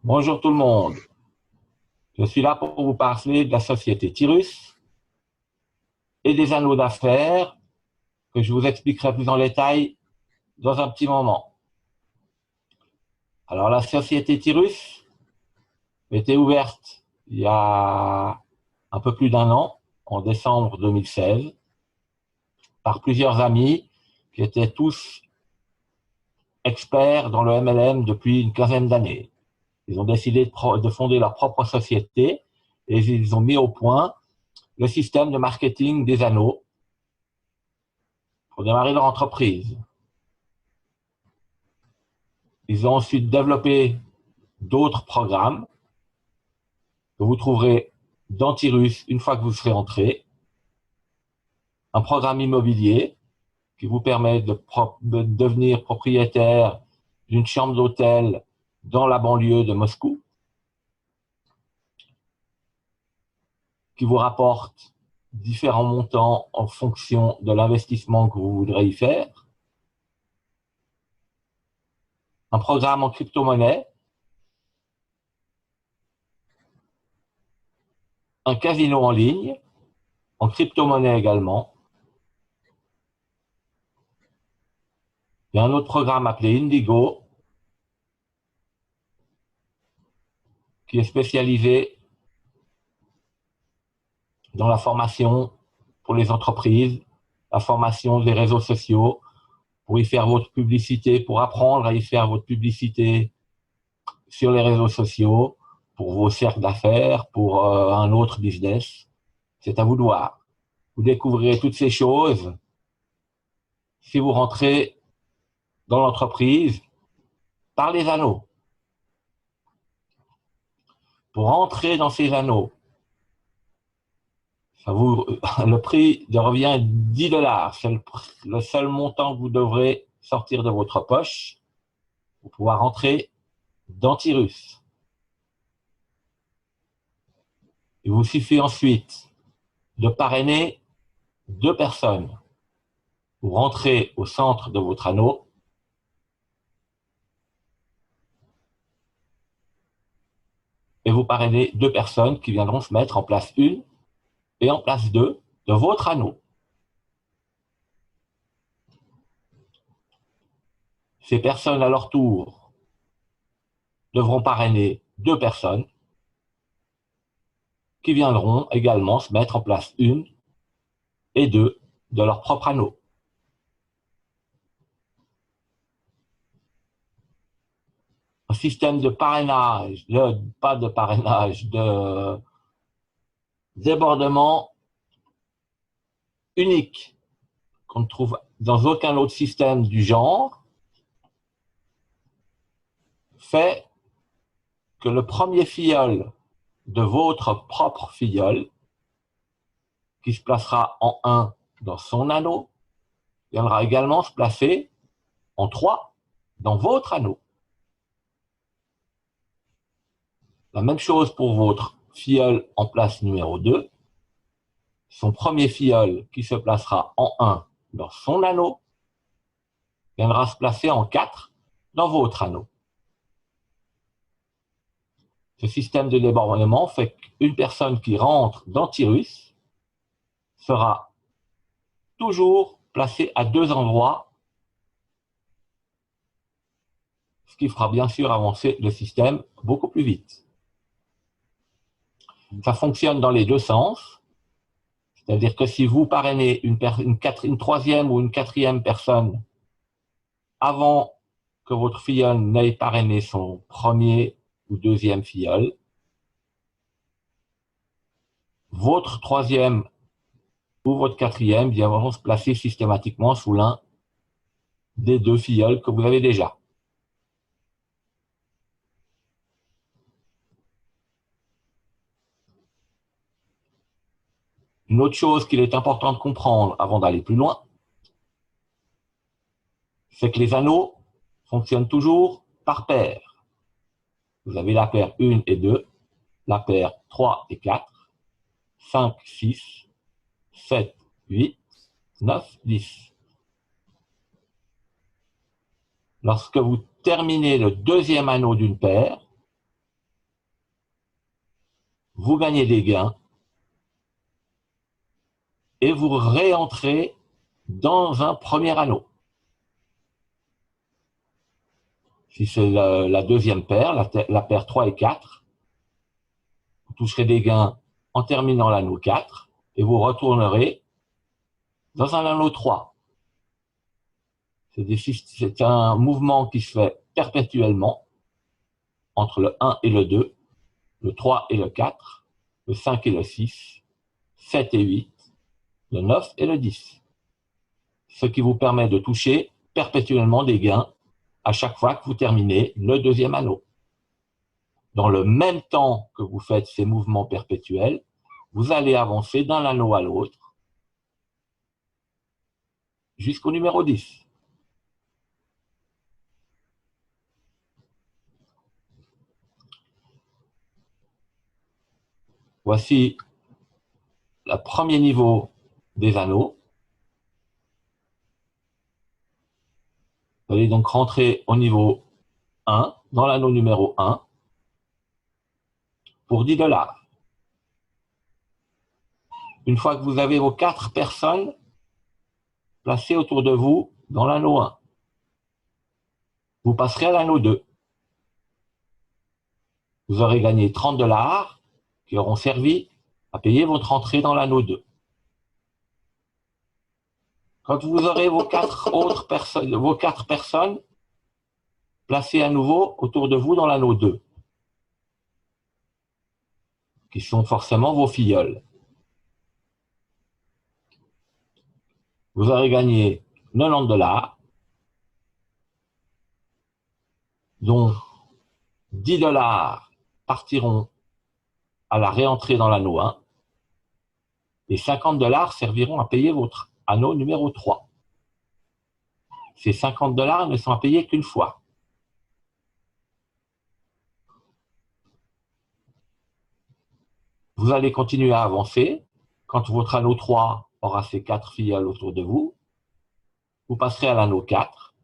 Bonjour tout le monde. Je suis là pour vous parler de la société Tyrus et des anneaux d'affaires que je vous expliquerai plus en détail dans un petit moment. Alors, la société Tyrus était ouverte il y a un peu plus d'un an, en décembre 2016, par plusieurs amis qui étaient tous experts dans le MLM depuis une quinzaine d'années. Ils ont décidé de fonder leur propre société et ils ont mis au point le système de marketing des anneaux pour démarrer leur entreprise. Ils ont ensuite développé d'autres programmes que vous trouverez dans Tyrus une fois que vous serez entré. Un programme immobilier qui vous permet de devenir propriétaire d'une chambre d'hôtel dans la banlieue de Moscou, qui vous rapporte différents montants en fonction de l'investissement que vous voudrez y faire. Un programme en crypto-monnaie, un casino en ligne, en crypto-monnaie également. Il y a un autre programme appelé Indigo, qui est spécialisé dans la formation pour les entreprises, la formation des réseaux sociaux, pour y faire votre publicité, pour apprendre à y faire votre publicité sur les réseaux sociaux, pour vos cercles d'affaires, pour un autre business. C'est à vous de voir. Vous découvrirez toutes ces choses si vous rentrez dans l'entreprise par les anneaux. Pour entrer dans ces anneaux, le prix revient 10 $. C'est le seul montant que vous devrez sortir de votre poche pour pouvoir entrer dans Tyrus. Il vous suffit ensuite de parrainer 2 personnes. Vous rentrez au centre de votre anneau et vous parrainez 2 personnes qui viendront se mettre en place 1 et en place 2 de votre anneau. Ces personnes, à leur tour, devront parrainer 2 personnes qui viendront également se mettre en place 1 et 2 de leur propre anneau. Un système de parrainage, pas de parrainage, de débordement unique qu'on ne trouve dans aucun autre système du genre, fait que le premier filleul de votre propre filleul, qui se placera en 1 dans son anneau, viendra également se placer en 3 dans votre anneau. La même chose pour votre filleul en place numéro 2. Son premier filleul qui se placera en 1 dans son anneau viendra se placer en 4 dans votre anneau. Ce système de débordement fait qu'une personne qui rentre dans Tyrus sera toujours placée à 2 endroits, ce qui fera bien sûr avancer le système beaucoup plus vite. Ça fonctionne dans les deux sens, c'est-à-dire que si vous parrainez une troisième ou une quatrième personne avant que votre filleul n'ait parrainé son premier ou deuxième filleul, votre troisième ou votre quatrième viendront se placer systématiquement sous l'un des 2 filleuls que vous avez déjà. Une autre chose qu'il est important de comprendre avant d'aller plus loin, c'est que les anneaux fonctionnent toujours par paire. Vous avez la paire 1 et 2, la paire 3 et 4, 5, 6, 7, 8, 9, 10. Lorsque vous terminez le deuxième anneau d'une paire, vous gagnez des gains et vous réentrez dans un premier anneau. Si c'est la deuxième paire, la paire 3 et 4, vous toucherez des gains en terminant l'anneau 4 et vous retournerez dans un anneau 3. C'est un mouvement qui se fait perpétuellement entre le 1 et le 2, le 3 et le 4, le 5 et le 6, 7 et 8, le 9 et le 10. Ce qui vous permet de toucher perpétuellement des gains à chaque fois que vous terminez le deuxième anneau. Dans le même temps que vous faites ces mouvements perpétuels, vous allez avancer d'un anneau à l'autre jusqu'au numéro 10. Voici le premier niveau des anneaux. Vous allez donc rentrer au niveau 1, dans l'anneau numéro 1, pour 10 $. Une fois que vous avez vos 4 personnes placées autour de vous dans l'anneau 1, vous passerez à l'anneau 2. Vous aurez gagné 30 $ qui auront servi à payer votre entrée dans l'anneau 2. Quand vous aurez vos 4 personnes placées à nouveau autour de vous dans l'anneau 2, qui sont forcément vos filleuls, vous aurez gagné 90 $, dont 10 $ partiront à la réentrée dans l'anneau 1 et 50 $ serviront à payer votre anneau numéro 3. Ces 50 $ ne sont à payer qu'une fois. Vous allez continuer à avancer. Quand votre anneau 3 aura ses 4 filleuls autour de vous, vous passerez à l'anneau 4.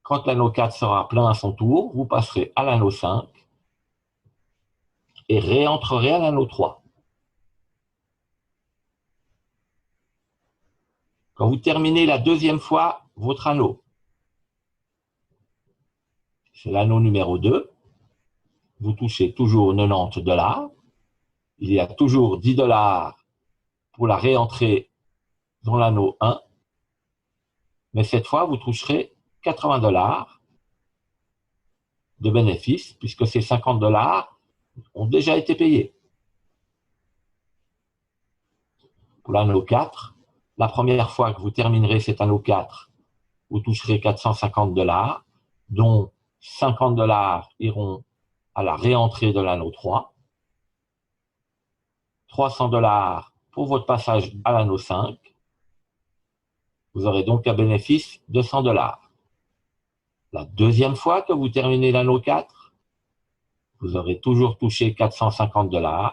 Quand l'anneau 4 sera plein à son tour, vous passerez à l'anneau 5 et réentrerez à l'anneau 3. Quand vous terminez la deuxième fois votre anneau, c'est l'anneau numéro 2, vous touchez toujours 90 $. Il y a toujours 10 $ pour la réentrée dans l'anneau 1, mais cette fois, vous toucherez 80 $ de bénéfices, puisque ces 50 $ ont déjà été payés. Pour l'anneau 4, la première fois que vous terminerez cet anneau 4, vous toucherez 450 $, dont 50 $ iront à la réentrée de l'anneau 3, 300 $ pour votre passage à l'anneau 5. Vous aurez donc un bénéfice de 100 $. La deuxième fois que vous terminez l'anneau 4, vous aurez toujours touché 450 $.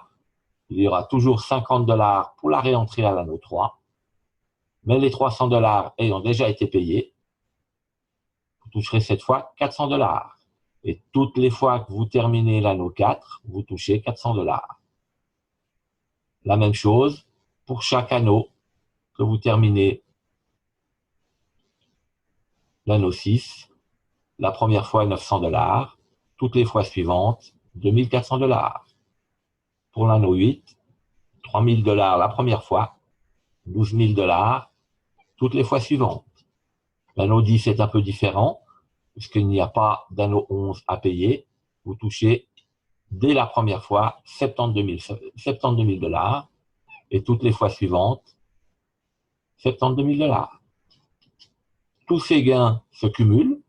Il y aura toujours 50 $ pour la réentrée à l'anneau 3. Mais les 300 $ ayant déjà été payés, vous toucherez cette fois 400 $. Et toutes les fois que vous terminez l'anneau 4, vous touchez 400 $. La même chose pour chaque anneau que vous terminez l'anneau 6. La première fois 900 $, toutes les fois suivantes 2400 $. Pour l'anneau 8, 3000 $ la première fois, 12 000 $ toutes les fois suivantes. L'anneau 10 est un peu différent, puisqu'il n'y a pas d'anneau 11 à payer. Vous touchez dès la première fois 72 000 $ et toutes les fois suivantes 72 000 $. Tous ces gains se cumulent,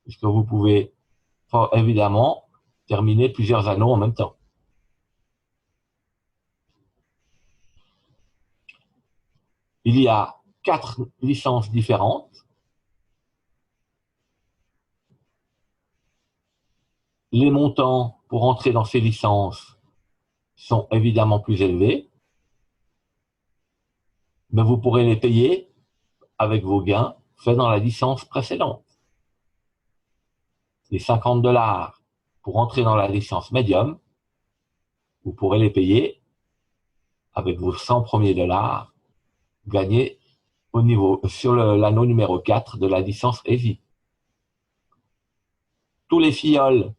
puisque vous pouvez évidemment terminer plusieurs anneaux en même temps. Il y a 4 licences différentes. Les montants pour entrer dans ces licences sont évidemment plus élevés, mais vous pourrez les payer avec vos gains faits dans la licence précédente. Les 50 $ pour entrer dans la licence médium, vous pourrez les payer avec vos 100 premiers dollars gagnés sur l'anneau numéro 4 de la licence Heavy. Tous les filleuls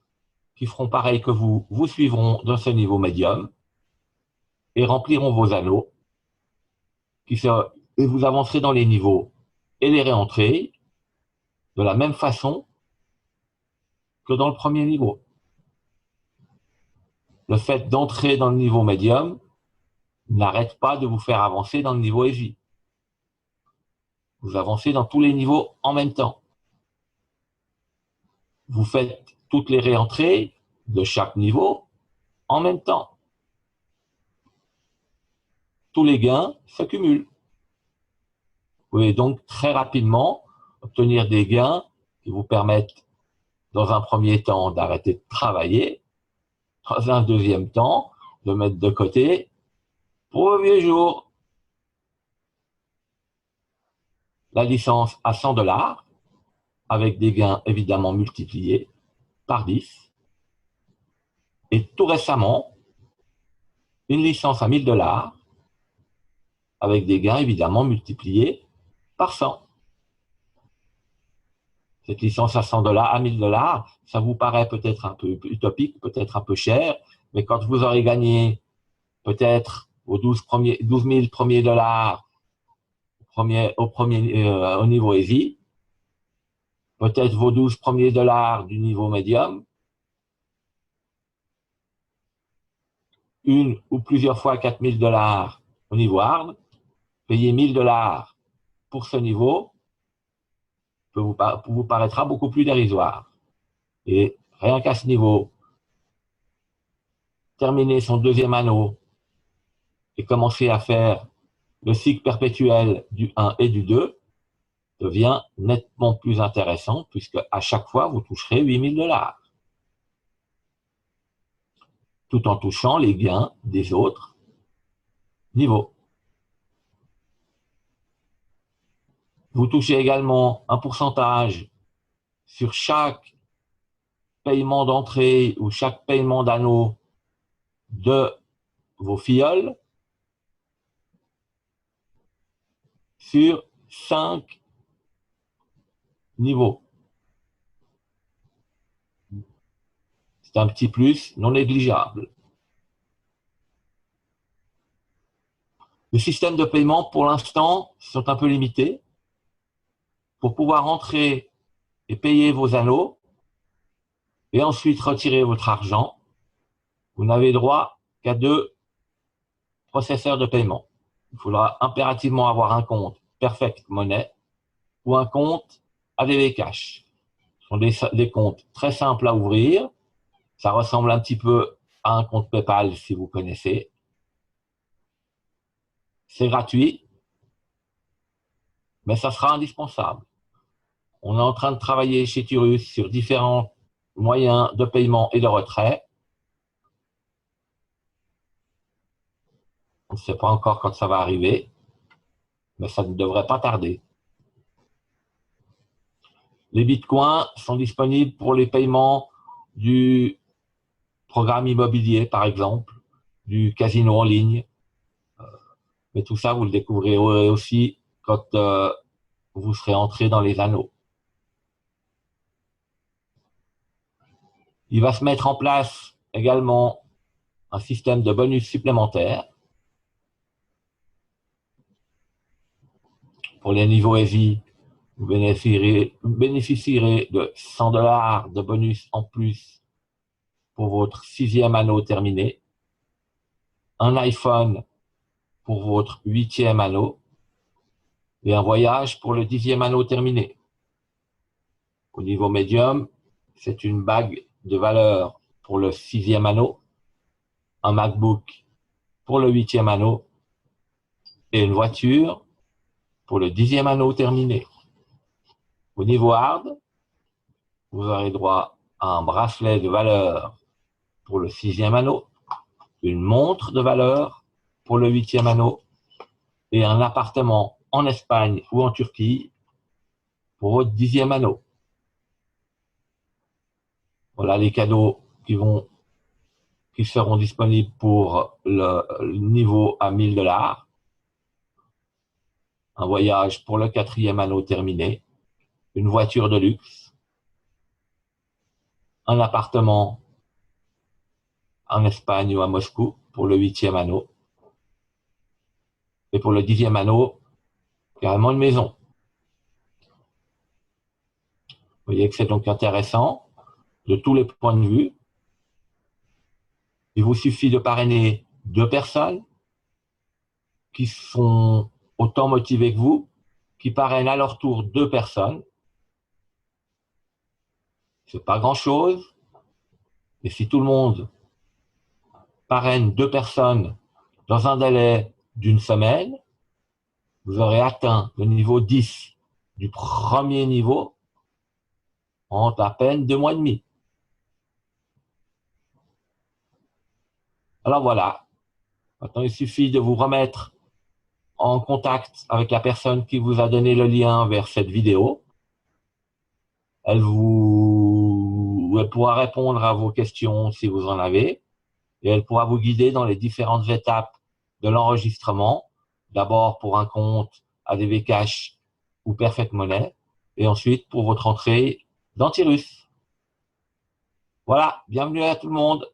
qui feront pareil que vous suivront dans ce niveau médium et rempliront vos anneaux et vous avancerez dans les niveaux et les réentrées de la même façon que dans le premier niveau. Le fait d'entrer dans le niveau médium n'arrête pas de vous faire avancer dans le niveau heavy. Vous avancez dans tous les niveaux en même temps. Vous faites toutes les réentrées de chaque niveau en même temps. Tous les gains s'accumulent. Vous pouvez donc très rapidement obtenir des gains qui vous permettent, dans un premier temps, d'arrêter de travailler, dans un deuxième temps, de mettre de côté pour vos vieux jours. La licence à 100 $, avec des gains évidemment multipliés par 10. Et tout récemment, une licence à 1000 $, avec des gains évidemment multipliés par 100. Cette licence à 100 $, à 1000 $, ça vous paraît peut-être un peu utopique, peut-être un peu cher, mais quand vous aurez gagné peut-être vos 12 000 premiers dollars au niveau heavy, peut-être vos 12 premiers dollars du niveau médium, une ou plusieurs fois 4000 $ au niveau hard, payer 1000 $ pour ce niveau vous paraîtra beaucoup plus dérisoire. Et rien qu'à ce niveau, terminer son deuxième anneau et commencer à faire le cycle perpétuel du 1 et du 2 devient nettement plus intéressant puisque à chaque fois, vous toucherez 8000 $, tout en touchant les gains des autres niveaux. Vous touchez également un pourcentage sur chaque paiement d'entrée ou chaque paiement d'anneau de vos filleuls sur 5 niveaux. C'est un petit plus non négligeable. Les systèmes de paiement, pour l'instant, sont un peu limités. Pour pouvoir entrer et payer vos anneaux et ensuite retirer votre argent, vous n'avez droit qu'à 2 processeurs de paiement. Il faudra impérativement avoir un compte Perfect Money ou un compte ADV Cash. Ce sont des comptes très simples à ouvrir. Ça ressemble un petit peu à un compte PayPal si vous connaissez. C'est gratuit, mais ça sera indispensable. On est en train de travailler chez Turus sur différents moyens de paiement et de retrait. On ne sait pas encore quand ça va arriver, mais ça ne devrait pas tarder. Les bitcoins sont disponibles pour les paiements du programme immobilier, par exemple, du casino en ligne. Mais tout ça, vous le découvrirez aussi quand vous serez entré dans les anneaux. Il va se mettre en place également un système de bonus supplémentaires pour les niveaux heavy. Vous bénéficierez de 100 $ de bonus en plus pour votre 6e anneau terminé, un iPhone pour votre 8e anneau et un voyage pour le 10e anneau terminé. Au niveau médium, c'est une bague de valeur pour le 6e anneau, un MacBook pour le 8e anneau et une voiture pour le 10e anneau terminé. Au niveau hard, vous aurez droit à un bracelet de valeur pour le 6e anneau, une montre de valeur pour le 8e anneau et un appartement en Espagne ou en Turquie pour votre 10e anneau. Voilà les cadeaux qui seront disponibles pour le niveau à 1000 $. Un voyage pour le 4e anneau terminé. Une voiture de luxe. Un appartement en Espagne ou à Moscou pour le 8e anneau. Et pour le 10e anneau, carrément une maison. Vous voyez que c'est donc intéressant de tous les points de vue. Il vous suffit de parrainer 2 personnes qui sont autant motivées que vous, qui parrainent à leur tour 2 personnes. C'est pas grand-chose, mais si tout le monde parraine 2 personnes dans un délai d'une semaine, vous aurez atteint le niveau 10 du premier niveau en à peine 2 mois et demi. Alors voilà, maintenant il suffit de vous remettre en contact avec la personne qui vous a donné le lien vers cette vidéo. Elle pourra répondre à vos questions si vous en avez, et elle pourra vous guider dans les différentes étapes de l'enregistrement, d'abord pour un compte ADV Cash ou Perfect Money, et ensuite pour votre entrée d'Antirus. Voilà, bienvenue à tout le monde.